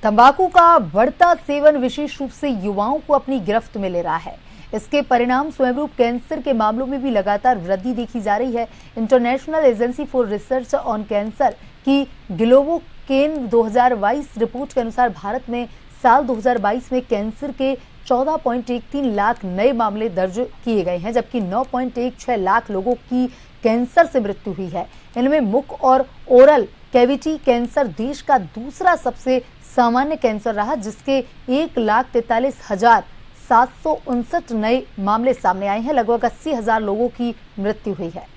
तंबाकू का बढ़ता सेवन विशेष रूप से युवाओं को अपनी गिरफ्त में ले रहा है। इसके परिणाम स्वयंरूप कैंसर के मामलों में भी लगातार वृद्धि देखी जा रही है। International agency for research on cancer की ग्लोबोकेन 2022 रिपोर्ट के अनुसार भारत में साल 2022 में कैंसर के 14.13 लाख नए मामले दर्ज किए गए हैं, जबकि 9.16 लाख लोगों की कैंसर से मृत्यु हुई है। इनमें मुख और ओरल कैविटी कैंसर देश का दूसरा सबसे सामान्य कैंसर रहा, जिसके 1,43,759 नए मामले सामने आए हैं। लगभग 80,000 लोगों की मृत्यु हुई है।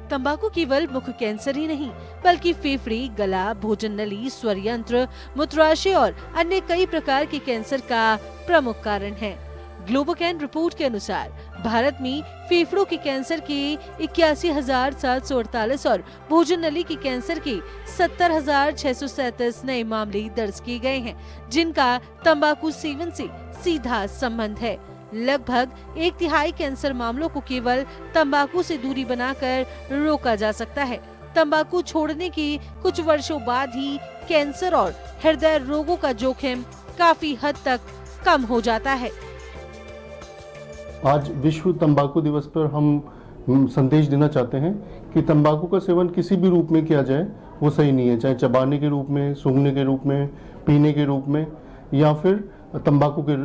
तंबाकू केवल मुख कैंसर ही नहीं, बल्कि फेफड़े, गला, भोजन नली, स्वर यंत्र, मूत्राशय और अन्य कई प्रकार के कैंसर का प्रमुख कारण है। ग्लोबोकेन रिपोर्ट के अनुसार भारत में फेफड़ों के कैंसर के 81,748 और भोजन नली के कैंसर के 70,637 नए मामले दर्ज किए गए हैं, जिनका तंबाकू सेवन से सीधा संबंध है। लगभग 1/3 कैंसर मामलों को केवल तंबाकू से दूरी बनाकर रोका जा सकता है। तंबाकू छोड़ने के कुछ वर्षों बाद ही कैंसर और हृदय रोगों का जोखिम काफी हद तक कम हो जाता है। आज विश्व तंबाकू दिवस पर हम संदेश देना चाहते हैं कि तंबाकू का सेवन किसी भी रूप में किया जाए वो सही नहीं है, चाहे चबाने के रूप में, सूंघने के रूप में, पीने के रूप में, या फिर तंबाकू के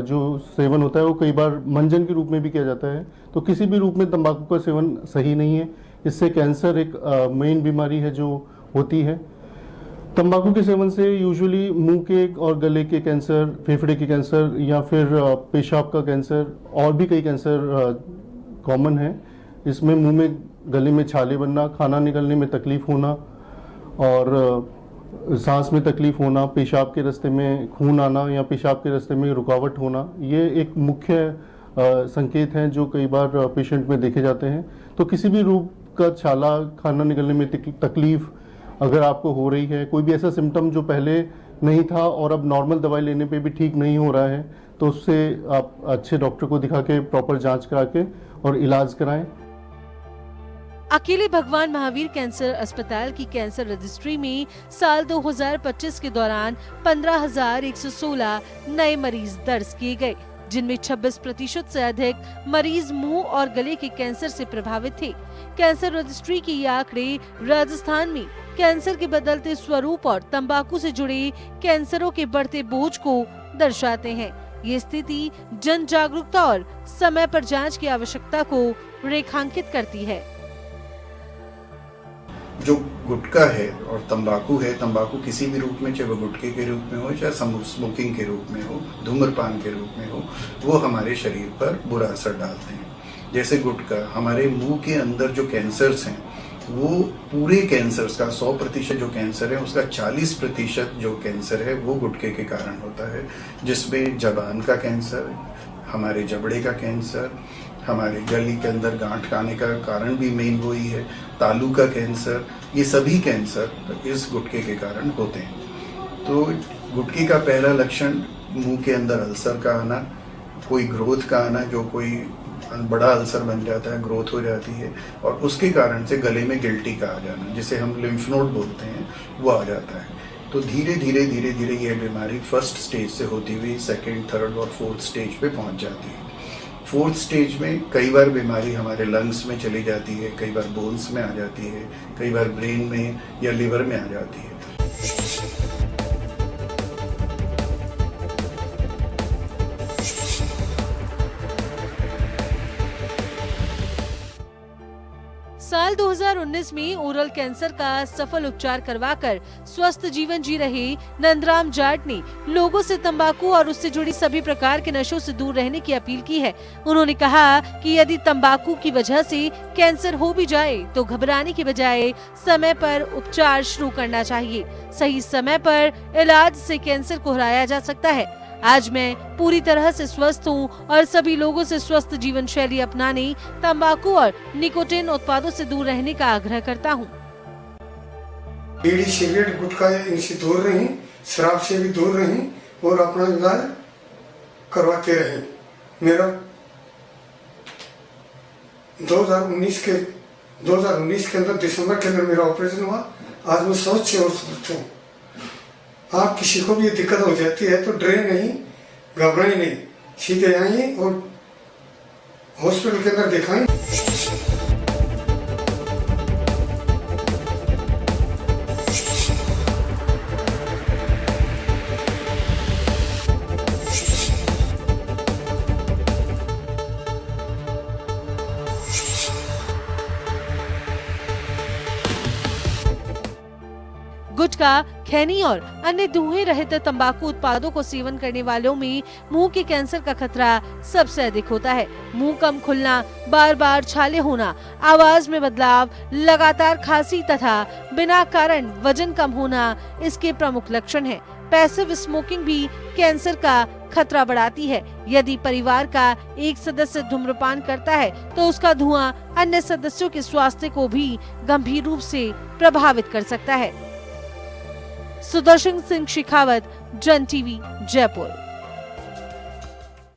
जो सेवन होता है वो कई बार मंजन के रूप में भी किया जाता है। तो किसी भी रूप में तंबाकू का सेवन सही नहीं है। इससे कैंसर एक मेन बीमारी है जो होती है। तंबाकू के सेवन से यूजुअली मुंह के और गले के कैंसर, फेफड़े के कैंसर या फिर पेशाब का कैंसर और भी कई कैंसर कॉमन है। इसमें मुंह में, गले में छाले बनना, खाना निकलने में तकलीफ होना और सांस में तकलीफ होना, पेशाब के रास्ते में खून आना या पेशाब के रास्ते में रुकावट होना, ये एक मुख्य संकेत हैं जो कई बार पेशेंट में देखे जाते हैं। तो किसी भी रूप का छाला, खाना निकलने में तकलीफ अगर आपको हो रही है, कोई भी ऐसा सिम्टम जो पहले नहीं था और अब नॉर्मल दवाई लेने पे भी ठीक नहीं हो रहा है, तो उससे आप अच्छे डॉक्टर को दिखा के प्रॉपर जांच करा के और इलाज कराएं। अकेले भगवान महावीर कैंसर अस्पताल की कैंसर रजिस्ट्री में साल 2025 के दौरान 15,116 नए मरीज दर्ज किए गए, जिनमें 26% से अधिक मरीज मुंह और गले के कैंसर से प्रभावित थे। कैंसर रजिस्ट्री के ये आंकड़े राजस्थान में कैंसर के बदलते स्वरूप और तंबाकू से जुड़े कैंसरों के बढ़ते बोझ को दर्शाते हैं। ये स्थिति जन जागरूकता और समय पर जांच की आवश्यकता को रेखांकित करती है। जो गुटखा है और तंबाकू है, तंबाकू किसी भी रूप में, चाहे वो गुटखे के रूप में हो, चाहे स्मोकिंग के रूप में हो, धूम्रपान के रूप में हो, वो हमारे शरीर पर बुरा असर डालते हैं। जैसे गुटखा, हमारे मुंह के अंदर जो कैंसर्स हैं, वो पूरे कैंसर्स का 100% जो कैंसर है उसका 40% जो कैंसर है वो गुटखे के कारण होता है, जिसमें जबान का कैंसर, हमारे जबड़े का कैंसर, हमारे गले के अंदर गांठ आने का कारण भी मेन वही है, तालू का कैंसर, ये सभी कैंसर इस गुटखे के कारण होते हैं। तो गुटखे का पहला लक्षण मुंह के अंदर अल्सर का आना, कोई ग्रोथ का आना, जो कोई बड़ा अल्सर बन जाता है, ग्रोथ हो जाती है, और उसके कारण से गले में गिल्टी का आ जाना, जिसे हम लिम्फ नोड बोलते हैं, वो आ जाता है। तो धीरे धीरे ये बीमारी फर्स्ट स्टेज से होती हुई सेकंड, थर्ड और फोर्थ स्टेज पे पहुंच जाती है। फोर्थ स्टेज में कई बार बीमारी हमारे लंग्स में चली जाती है, कई बार बोन्स में आ जाती है, कई बार ब्रेन में या लिवर में आ जाती है। साल 2019 में ओरल कैंसर का सफल उपचार करवाकर स्वस्थ जीवन जी रहे नंदराम जाट ने लोगों से तंबाकू और उससे जुड़ी सभी प्रकार के नशों से दूर रहने की अपील की है। उन्होंने कहा कि यदि तंबाकू की वजह से कैंसर हो भी जाए तो घबराने के बजाय समय पर उपचार शुरू करना चाहिए। सही समय पर इलाज से कैंसर को हराया जा सकता है। आज मैं पूरी तरह से स्वस्थ हूँ और सभी लोगों से स्वस्थ जीवन शैली अपनाने, तंबाकू और निकोटिन उत्पादों से दूर रहने का आग्रह करता हूँ। बीड़ी, सिगरेट, गुटखा इनसे दूर रहें, शराब से भी दूर रहें और अपना इलाज करवाते रहें। मेरा 2019 के अंदर दिसंबर के अंदर मेरा ऑपरेशन हुआ। आज मैं स्वस्थ और स्वस्थ हूँ। आप किसी को भी ये दिक्कत हो जाती है तो डरे नहीं, घबराएं नहीं, सीधे आइए और हॉस्पिटल के अंदर दिखाएं। गुटखा, खैनी और अन्य धुएं रहित तंबाकू उत्पादों को सेवन करने वालों में मुंह के कैंसर का खतरा सबसे अधिक होता है। मुंह कम खुलना, बार बार छाले होना, आवाज में बदलाव, लगातार खांसी तथा बिना कारण वजन कम होना इसके प्रमुख लक्षण हैं। पैसिव स्मोकिंग भी कैंसर का खतरा बढ़ाती है। यदि परिवार का एक सदस्य धूम्रपान करता है तो उसका धुआं अन्य सदस्यों के स्वास्थ्य को भी गंभीर रूप से प्रभावित कर सकता है। सुदर्शन सिंह शेखावत, जन टीवी, जयपुर।